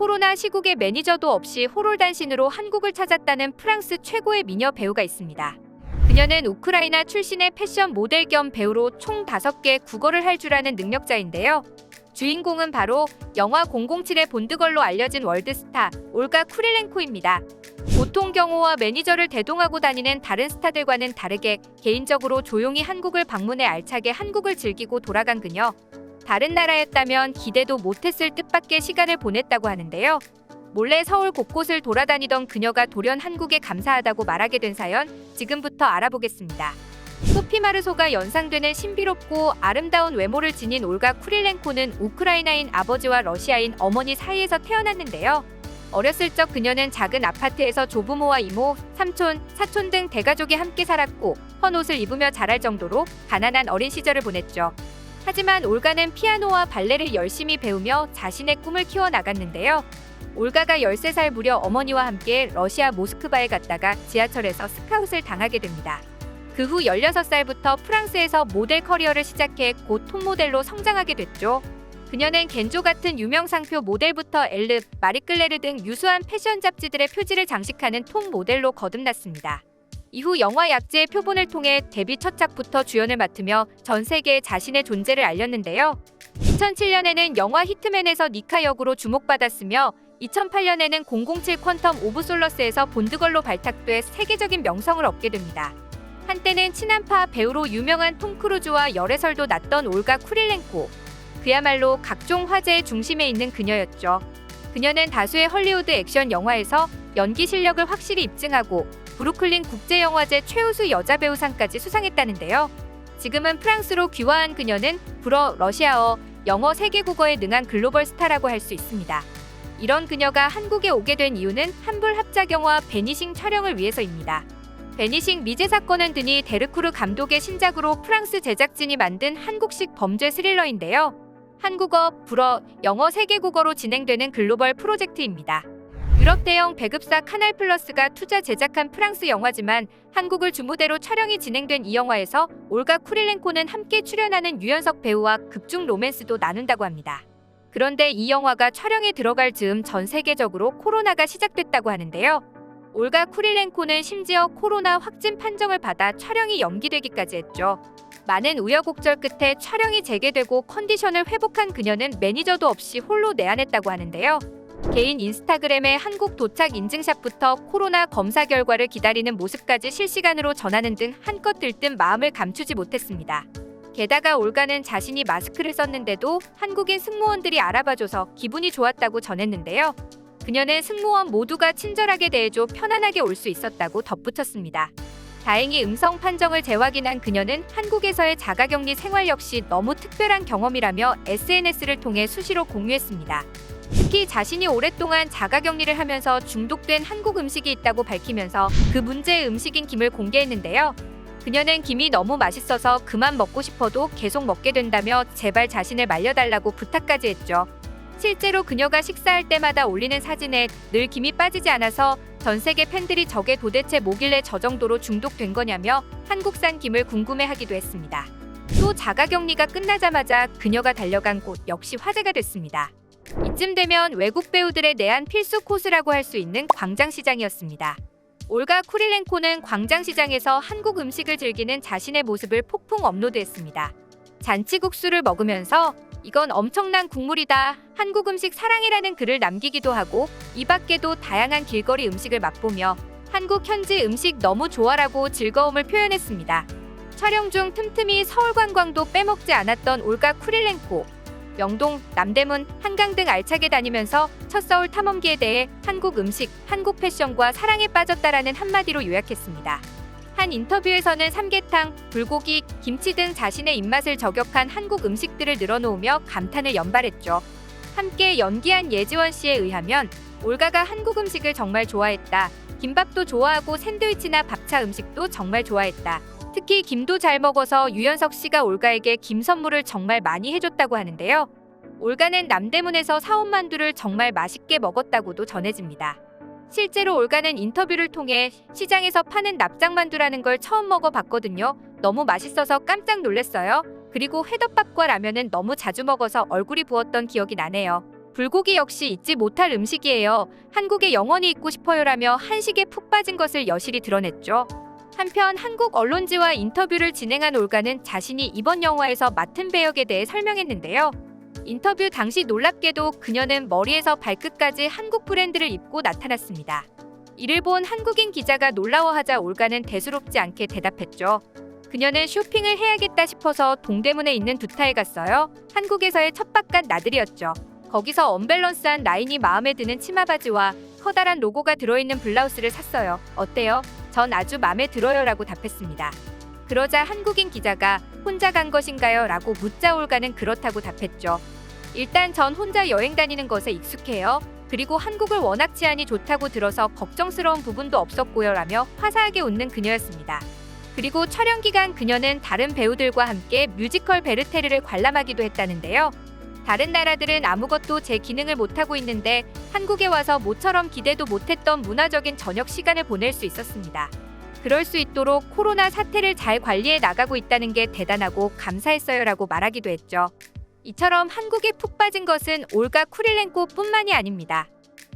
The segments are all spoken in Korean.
코로나 시국에 매니저도 없이 호롤단신으로 한국을 찾았다는 프랑스 최고의 미녀 배우가 있습니다. 그녀는 우크라이나 출신의 패션 모델 겸 배우로 총 5개 국어를 할 줄 아는 능력자인데요. 주인공은 바로 영화 007의 본드걸로 알려진 월드스타 올가 쿠릴렌코입니다. 보통 경우와 매니저를 대동하고 다니는 다른 스타들과는 다르게 개인적으로 조용히 한국을 방문해 알차게 한국을 즐기고 돌아간 그녀. 다른 나라였다면 기대도 못했을 뜻밖의 시간을 보냈다고 하는데요. 몰래 서울 곳곳을 돌아다니던 그녀가 돌연 한국에 감사하다고 말하게 된 사연, 지금부터 알아보겠습니다. 소피 마르소가 연상되는 신비롭고 아름다운 외모를 지닌 올가 쿠릴렌코는 우크라이나인 아버지와 러시아인 어머니 사이에서 태어났는데요. 어렸을 적 그녀는 작은 아파트에서 조부모와 이모, 삼촌, 사촌 등 대가족이 함께 살았고 헌옷을 입으며 자랄 정도로 가난한 어린 시절을 보냈죠. 하지만 올가는 피아노와 발레를 열심히 배우며 자신의 꿈을 키워나갔는데요. 올가가 13살 무려 어머니와 함께 러시아 모스크바에 갔다가 지하철에서 스카웃을 당하게 됩니다. 그 후 16살부터 프랑스에서 모델 커리어를 시작해 곧 톱모델로 성장하게 됐죠. 그녀는 겐조 같은 유명 상표 모델부터 엘르, 마리끌레르 등 유수한 패션 잡지들의 표지를 장식하는 톱 모델로 거듭났습니다. 이후 영화 약지의 표본을 통해 데뷔 첫 작부터 주연을 맡으며 전 세계에 자신의 존재를 알렸는데요. 2007년에는 영화 히트맨에서 니카 역으로 주목받았으며 2008년에는 007 퀀텀 오브 솔러스에서 본드걸로 발탁돼 세계적인 명성을 얻게 됩니다. 한때는 친한파 배우로 유명한 톰 크루즈와 열애설도 났던 올가 쿠릴렌코. 그야말로 각종 화제의 중심에 있는 그녀였죠. 그녀는 다수의 헐리우드 액션 영화에서 연기 실력을 확실히 입증하고 브루클린 국제영화제 최우수 여자배우상까지 수상했다는데요. 지금은 프랑스로 귀화한 그녀는 불어, 러시아어, 영어 3개 국어에 능한 글로벌 스타라고 할 수 있습니다. 이런 그녀가 한국에 오게 된 이유는 한불 합작 영화 베니싱 촬영을 위해서입니다. 베니싱 미제 사건은 드니 데르쿠르 감독의 신작으로 프랑스 제작진이 만든 한국식 범죄 스릴러인데요. 한국어, 불어, 영어 3개 국어로 진행되는 글로벌 프로젝트입니다. 유럽 대형 배급사 카날 플러스가 투자 제작한 프랑스 영화지만 한국을 주무대로 촬영이 진행된 이 영화에서 올가 쿠릴렌코는 함께 출연하는 유연석 배우와 극중 로맨스도 나눈다고 합니다. 그런데 이 영화가 촬영에 들어갈 즈음 전 세계적으로 코로나가 시작됐다고 하는데요. 올가 쿠릴렌코는 심지어 코로나 확진 판정을 받아 촬영이 연기되기까지 했죠. 많은 우여곡절 끝에 촬영이 재개되고 컨디션을 회복한 그녀는 매니저도 없이 홀로 내한했다고 하는데요. 개인 인스타그램에 한국 도착 인증샷부터 코로나 검사 결과를 기다리는 모습까지 실시간으로 전하는 등 한껏 들뜬 마음을 감추지 못했습니다. 게다가 올가는 자신이 마스크를 썼는데도 한국인 승무원들이 알아봐줘서 기분이 좋았다고 전했는데요. 그녀는 승무원 모두가 친절하게 대해줘 편안하게 올 수 있었다고 덧붙였습니다. 다행히 음성 판정을 재확인한 그녀는 한국에서의 자가격리 생활 역시 너무 특별한 경험이라며 SNS를 통해 수시로 공유했습니다. 특히 자신이 오랫동안 자가격리를 하면서 중독된 한국 음식이 있다고 밝히면서 그 문제의 음식인 김을 공개했는데요. 그녀는 김이 너무 맛있어서 그만 먹고 싶어도 계속 먹게 된다며 제발 자신을 말려달라고 부탁까지 했죠. 실제로 그녀가 식사할 때마다 올리는 사진에 늘 김이 빠지지 않아서 전 세계 팬들이 저게 도대체 뭐길래 저 정도로 중독된 거냐며 한국산 김을 궁금해하기도 했습니다. 또 자가격리가 끝나자마자 그녀가 달려간 곳 역시 화제가 됐습니다. 이쯤 되면 외국 배우들의 내한 필수 코스라고 할 수 있는 광장시장이었습니다. 올가 쿠릴렌코는 광장시장에서 한국 음식을 즐기는 자신의 모습을 폭풍 업로드했습니다. 잔치국수를 먹으면서 이건 엄청난 국물이다, 한국 음식 사랑이라는 글을 남기기도 하고 이 밖에도 다양한 길거리 음식을 맛보며 한국 현지 음식 너무 좋아라고 즐거움을 표현했습니다. 촬영 중 틈틈이 서울 관광도 빼먹지 않았던 올가 쿠릴렌코. 명동, 남대문, 한강 등 알차게 다니면서 첫 서울 탐험기에 대해 한국 음식, 한국 패션과 사랑에 빠졌다라는 한마디로 요약했습니다. 한 인터뷰에서는 삼계탕, 불고기, 김치 등 자신의 입맛을 저격한 한국 음식들을 늘어놓으며 감탄을 연발했죠. 함께 연기한 예지원 씨에 의하면 올가가 한국 음식을 정말 좋아했다. 김밥도 좋아하고 샌드위치나 밥차 음식도 정말 좋아했다. 특히 김도 잘 먹어서 유연석 씨가 올가에게 김 선물을 정말 많이 해줬다고 하는데요. 올가는 남대문에서 사온 만두를 정말 맛있게 먹었다고도 전해집니다. 실제로 올가는 인터뷰를 통해 시장에서 파는 납작만두라는 걸 처음 먹어봤거든요. 너무 맛있어서 깜짝 놀랐어요. 그리고 회덮밥과 라면은 너무 자주 먹어서 얼굴이 부었던 기억이 나네요. 불고기 역시 잊지 못할 음식이에요. 한국에 영원히 있고 싶어요라며 한식에 푹 빠진 것을 여실히 드러냈죠. 한편 한국 언론지와 인터뷰를 진행한 올가는 자신이 이번 영화에서 맡은 배역에 대해 설명했는데요. 인터뷰 당시 놀랍게도 그녀는 머리에서 발끝까지 한국 브랜드를 입고 나타났습니다. 이를 본 한국인 기자가 놀라워하자 올가는 대수롭지 않게 대답했죠. 그녀는 쇼핑을 해야겠다 싶어서 동대문에 있는 두타에 갔어요. 한국에서의 첫 바깥 나들이였죠. 거기서 언밸런스한 라인이 마음에 드는 치마 바지와 커다란 로고가 들어있는 블라우스를 샀어요. 어때요? 전 아주 마음에 들어요 라고 답했습니다. 그러자 한국인 기자가 혼자 간 것인가요? 라고 묻자 올가는 그렇다고 답했죠. 일단 전 혼자 여행 다니는 것에 익숙해요. 그리고 한국을 워낙 치안이 좋다고 들어서 걱정스러운 부분도 없었고요 라며 화사하게 웃는 그녀였습니다. 그리고 촬영 기간 그녀는 다른 배우들과 함께 뮤지컬 베르테르를 관람하기도 했다는데요. 다른 나라들은 아무것도 제 기능을 못하고 있는데 한국에 와서 모처럼 기대도 못했던 문화적인 저녁 시간을 보낼 수 있었습니다. 그럴 수 있도록 코로나 사태를 잘 관리해 나가고 있다는 게 대단하고 감사했어요 라고 말하기도 했죠. 이처럼 한국에 푹 빠진 것은 올가 쿠릴렌코뿐만이 아닙니다.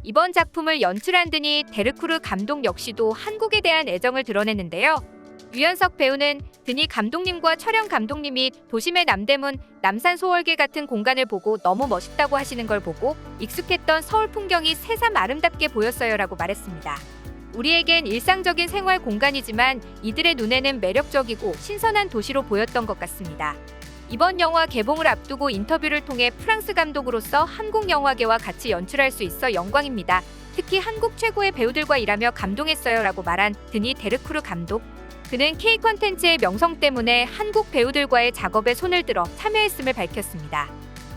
이번 작품을 연출한 드니 데르쿠르 감독 역시도 한국에 대한 애정을 드러냈는데요. 유연석 배우는 드니 감독님과 촬영 감독님이 도심의 남대문, 남산 소월계 같은 공간을 보고 너무 멋있다고 하시는 걸 보고 익숙했던 서울 풍경이 새삼 아름답게 보였어요 라고 말했습니다. 우리에겐 일상적인 생활 공간이지만 이들의 눈에는 매력적이고 신선한 도시로 보였던 것 같습니다. 이번 영화 개봉을 앞두고 인터뷰를 통해 프랑스 감독으로서 한국 영화계와 같이 연출할 수 있어 영광입니다. 특히 한국 최고의 배우들과 일하며 감동했어요 라고 말한 드니 데르쿠르 감독. 그는 K 컨텐츠의 명성 때문에 한국 배우들과의 작업에 손을 들어 참여했음을 밝혔습니다.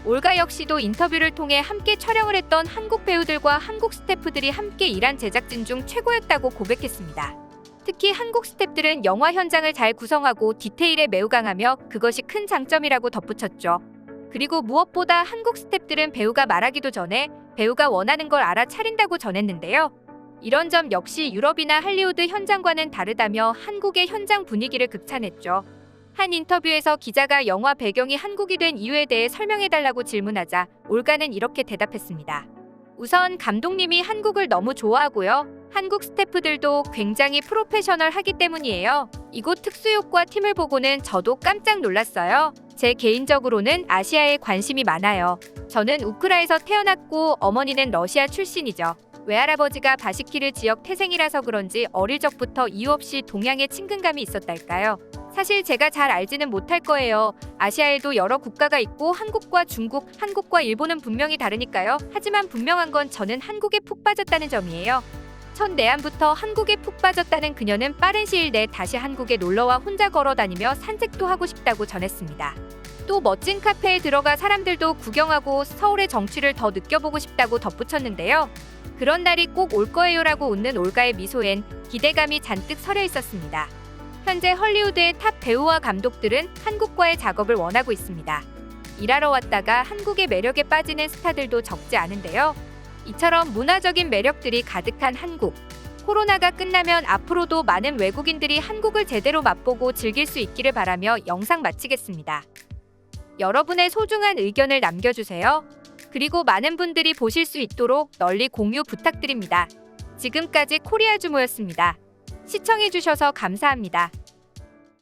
올가 역시도 인터뷰를 통해 함께 촬영을 했던 한국 배우들과 한국 스태프들이 함께 일한 제작진 중 최고였다고 고백했습니다. 특히 한국 스태프들은 영화 현장을 잘 구성하고 디테일에 매우 강하며 그것이 큰 장점이라고 덧붙였죠. 그리고 무엇보다 한국 스태프들은 배우가 말하기도 전에 배우가 원하는 걸 알아차린다고 전했는데요. 이런 점 역시 유럽이나 할리우드 현장과는 다르다며 한국의 현장 분위기를 극찬했죠. 한 인터뷰에서 기자가 영화 배경이 한국이 된 이유에 대해 설명해달라고 질문하자 올가는 이렇게 대답했습니다. 우선 감독님이 한국을 너무 좋아하고요. 한국 스태프들도 굉장히 프로페셔널하기 때문이에요. 이곳 특수효과 팀을 보고는 저도 깜짝 놀랐어요. 제 개인적으로는 아시아에 관심이 많아요. 저는 우크라에서 태어났고 어머니는 러시아 출신이죠. 외할아버지가 바시키르 지역 태생이라서 그런지 어릴 적부터 이유 없이 동양에 친근감이 있었달까요? 사실 제가 잘 알지는 못할 거예요. 아시아에도 여러 국가가 있고 한국과 중국, 한국과 일본은 분명히 다르니까요. 하지만 분명한 건 저는 한국에 푹 빠졌다는 점이에요. 첫 내한부터 한국에 푹 빠졌다는 그녀는 빠른 시일 내에 다시 한국에 놀러와 혼자 걸어다니며 산책도 하고 싶다고 전했습니다. 또 멋진 카페에 들어가 사람들도 구경하고 서울의 정취를 더 느껴보고 싶다고 덧붙였는데요. 그런 날이 꼭 올 거예요라고 웃는 올가의 미소엔 기대감이 잔뜩 서려 있었습니다. 현재 헐리우드의 탑 배우와 감독들은 한국과의 작업을 원하고 있습니다. 일하러 왔다가 한국의 매력에 빠지는 스타들도 적지 않은데요. 이처럼 문화적인 매력들이 가득한 한국. 코로나가 끝나면 앞으로도 많은 외국인들이 한국을 제대로 맛보고 즐길 수 있기를 바라며 영상 마치겠습니다. 여러분의 소중한 의견을 남겨주세요. 그리고 많은 분들이 보실 수 있도록 널리 공유 부탁드립니다. 지금까지 코리아주모였습니다. 시청해주셔서 감사합니다.